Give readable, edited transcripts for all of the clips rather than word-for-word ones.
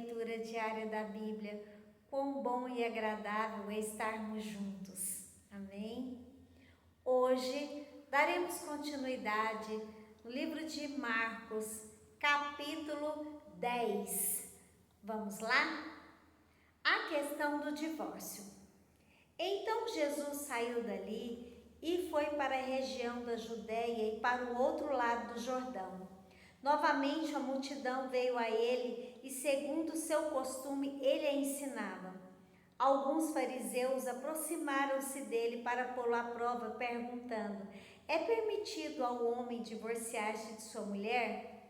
leitura diária da Bíblia. Quão bom e agradável é estarmos juntos. Amém? Hoje daremos continuidade no livro de Marcos, capítulo 10. Vamos lá? A questão do divórcio. Então Jesus saiu dali e foi para a região da Judéia e para o outro lado do Jordão. Novamente a multidão veio a ele e, segundo seu costume, ele a ensinava. Alguns fariseus aproximaram-se dele para pô-lo à prova, perguntando: é permitido ao homem divorciar-se de sua mulher?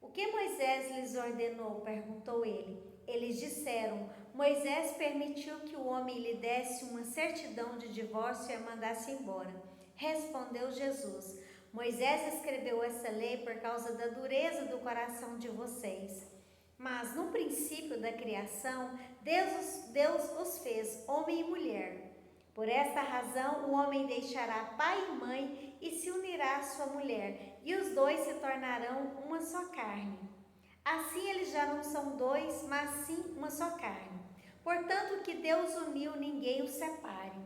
O que Moisés lhes ordenou? Perguntou ele. Eles disseram: Moisés permitiu que o homem lhe desse uma certidão de divórcio e a mandasse embora. Respondeu Jesus: Moisés escreveu essa lei por causa da dureza do coração de vocês. Mas no princípio da criação, Deus os fez homem e mulher. Por esta razão, o homem deixará pai e mãe e se unirá à sua mulher, e os dois se tornarão uma só carne. Assim eles já não são dois, mas sim uma só carne. Portanto, o que Deus uniu, ninguém o separe.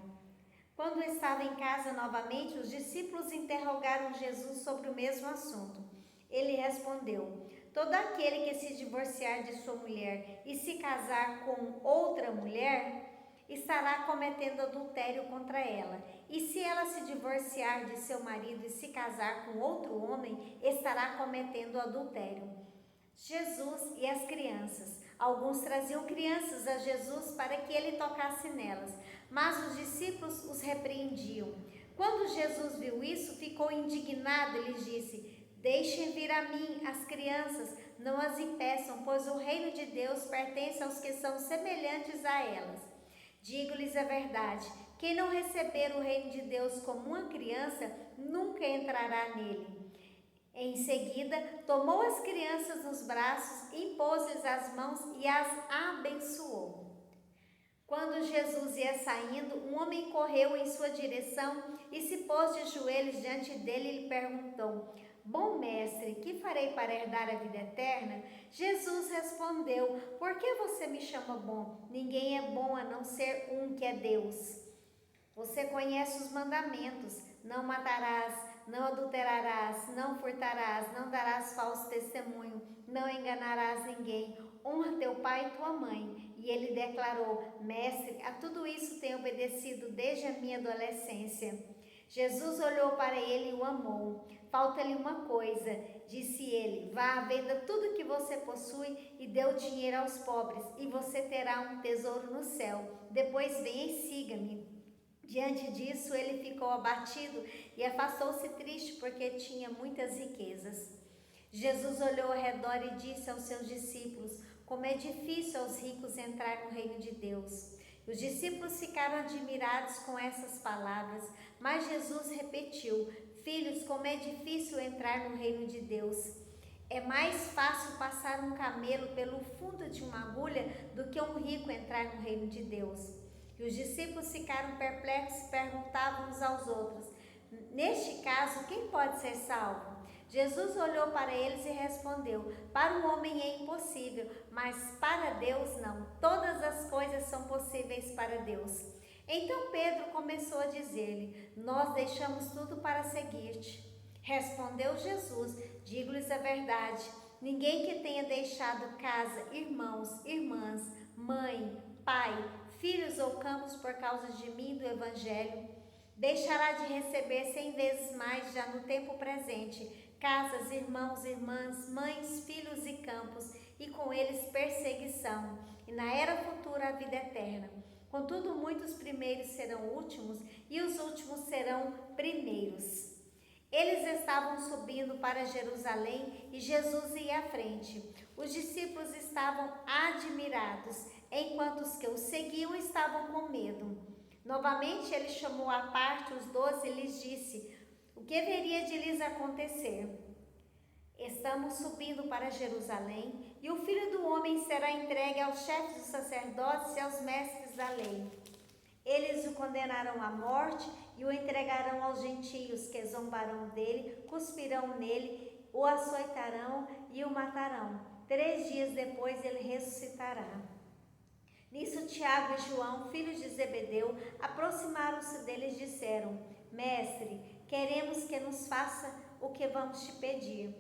Quando estava em casa novamente, os discípulos interrogaram Jesus sobre o mesmo assunto. Ele respondeu: todo aquele que se divorciar de sua mulher e se casar com outra mulher, estará cometendo adultério contra ela. E se ela se divorciar de seu marido e se casar com outro homem, estará cometendo adultério. Jesus e as crianças. Alguns traziam crianças a Jesus para que ele tocasse nelas, mas os discípulos os repreendiam. Quando Jesus viu isso, ficou indignado e lhes disse: deixem vir a mim as crianças, não as impeçam, pois o reino de Deus pertence aos que são semelhantes a elas. Digo-lhes a verdade: quem não receber o reino de Deus como uma criança, nunca entrará nele. Em seguida, tomou as crianças nos braços, impôs-lhes as mãos e as abençoou. Quando Jesus ia saindo, um homem correu em sua direção e se pôs de joelhos diante dele e lhe perguntou: bom mestre, que farei para herdar a vida eterna? Jesus respondeu: por que você me chama bom? Ninguém é bom a não ser um, que é Deus. Você conhece os mandamentos: não matarás, não adulterarás, não furtarás, não darás falso testemunho, não enganarás ninguém, honra teu pai e tua mãe. E ele declarou: mestre, a tudo isso tenho obedecido desde a minha adolescência. Jesus olhou para ele e o amou. Falta-lhe uma coisa, disse ele: vá, venda tudo que você possui e dê o dinheiro aos pobres, e você terá um tesouro no céu. Depois venha e siga-me. Diante disso, ele ficou abatido e afastou-se triste, porque tinha muitas riquezas. Jesus olhou ao redor e disse aos seus discípulos: como é difícil aos ricos entrar no reino de Deus. Os discípulos ficaram admirados com essas palavras, mas Jesus repetiu: filhos, como é difícil entrar no reino de Deus. É mais fácil passar um camelo pelo fundo de uma agulha do que um rico entrar no reino de Deus. E os discípulos ficaram perplexos e perguntavam uns aos outros: neste caso, quem pode ser salvo? Jesus olhou para eles e respondeu: para o homem é impossível, mas para Deus não. Todas as coisas são possíveis para Deus. Então Pedro começou a dizer-lhe: nós deixamos tudo para seguir-te. Respondeu Jesus: digo-lhes a verdade, ninguém que tenha deixado casa, irmãos, irmãs, mãe, pai, filhos ou campos por causa de mim e do Evangelho, deixará de receber 100 vezes mais já no tempo presente, casas, irmãos, irmãs, mães, filhos e campos, e com eles perseguição, e na era futura a vida eterna. Contudo, muitos primeiros serão últimos, e os últimos serão primeiros. Eles estavam subindo para Jerusalém e Jesus ia à frente. Os discípulos estavam admirados, enquanto os que o seguiam estavam com medo. Novamente ele chamou à parte os 12 e lhes disse: o que haveria de lhes acontecer? Estamos subindo para Jerusalém e o Filho do Homem será entregue aos chefes dos sacerdotes e aos mestres da lei. Eles o condenarão à morte e o entregarão aos gentios, que zombarão dele, cuspirão nele, o açoitarão e o matarão. 3 dias depois ele ressuscitará. Nisso Tiago e João, filhos de Zebedeu, aproximaram-se dele e disseram: Mestre, queremos que nos faça o que vamos te pedir.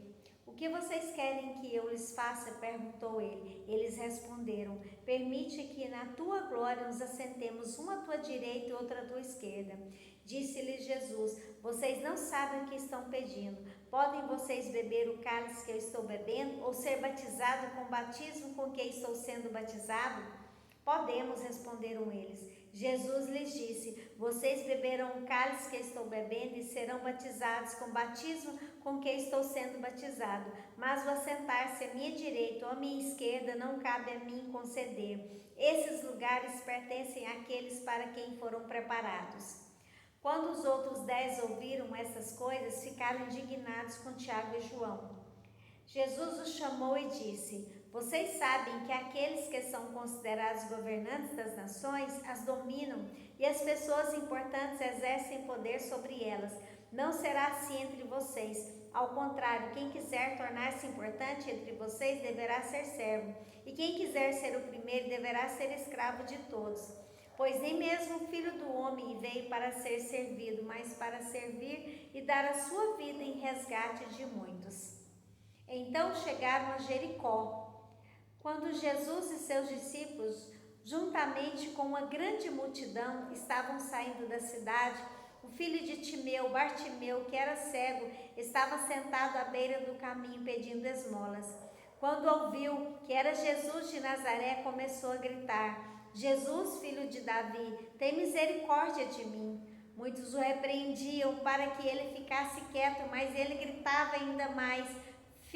O que vocês querem que eu lhes faça? Perguntou ele. Eles responderam: Permite que na tua glória nos assentemos uma à tua direita e outra à tua esquerda. Disse-lhes Jesus: Vocês não sabem o que estão pedindo. Podem vocês beber o cálice que eu estou bebendo, ou ser batizado com o batismo com que estou sendo batizado? Podemos, responderam eles. Jesus lhes disse: Vocês beberão o cálice que estou bebendo e serão batizados com o batismo com que estou sendo batizado. Mas o assentar-se à minha direita ou à minha esquerda não cabe a mim conceder. Esses lugares pertencem àqueles para quem foram preparados. Quando os outros 10 ouviram essas coisas, ficaram indignados com Tiago e João. Jesus os chamou e disse: Vocês sabem que aqueles que são considerados governantes das nações as dominam e as pessoas importantes exercem poder sobre elas. Não será assim entre vocês. Ao contrário, quem quiser tornar-se importante entre vocês deverá ser servo, e quem quiser ser o primeiro deverá ser escravo de todos. Pois nem mesmo o Filho do Homem veio para ser servido, mas para servir e dar a sua vida em resgate de muitos. Então chegaram a Jericó. Quando Jesus e seus discípulos, juntamente com uma grande multidão, estavam saindo da cidade, o filho de Timeu, Bartimeu, que era cego, estava sentado à beira do caminho pedindo esmolas. Quando ouviu que era Jesus de Nazaré, começou a gritar: Jesus, filho de Davi, tem misericórdia de mim. Muitos o repreendiam para que ele ficasse quieto, mas ele gritava ainda mais: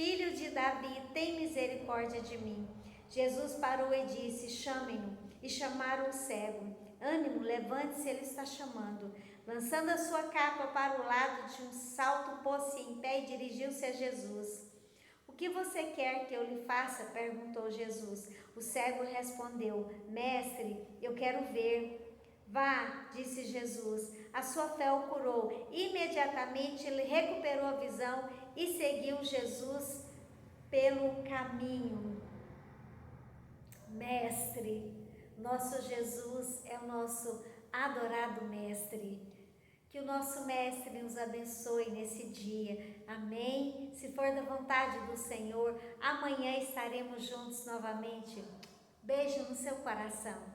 Filho de Davi, tem misericórdia de mim. Jesus parou e disse: Chamem-no. E chamaram o cego. Ânimo, levante-se, ele está chamando. Lançando a sua capa para o lado, de um salto pôs-se em pé e dirigiu-se a Jesus. O que você quer que eu lhe faça? Perguntou Jesus. O cego respondeu: Mestre, eu quero ver. Vá, disse Jesus, a sua fé o curou. Imediatamente ele recuperou a visão e seguiu Jesus pelo caminho. Mestre, nosso Jesus é o nosso adorado Mestre. Que o nosso Mestre nos abençoe nesse dia. Amém? Se for da vontade do Senhor, amanhã estaremos juntos novamente. Beijo no seu coração.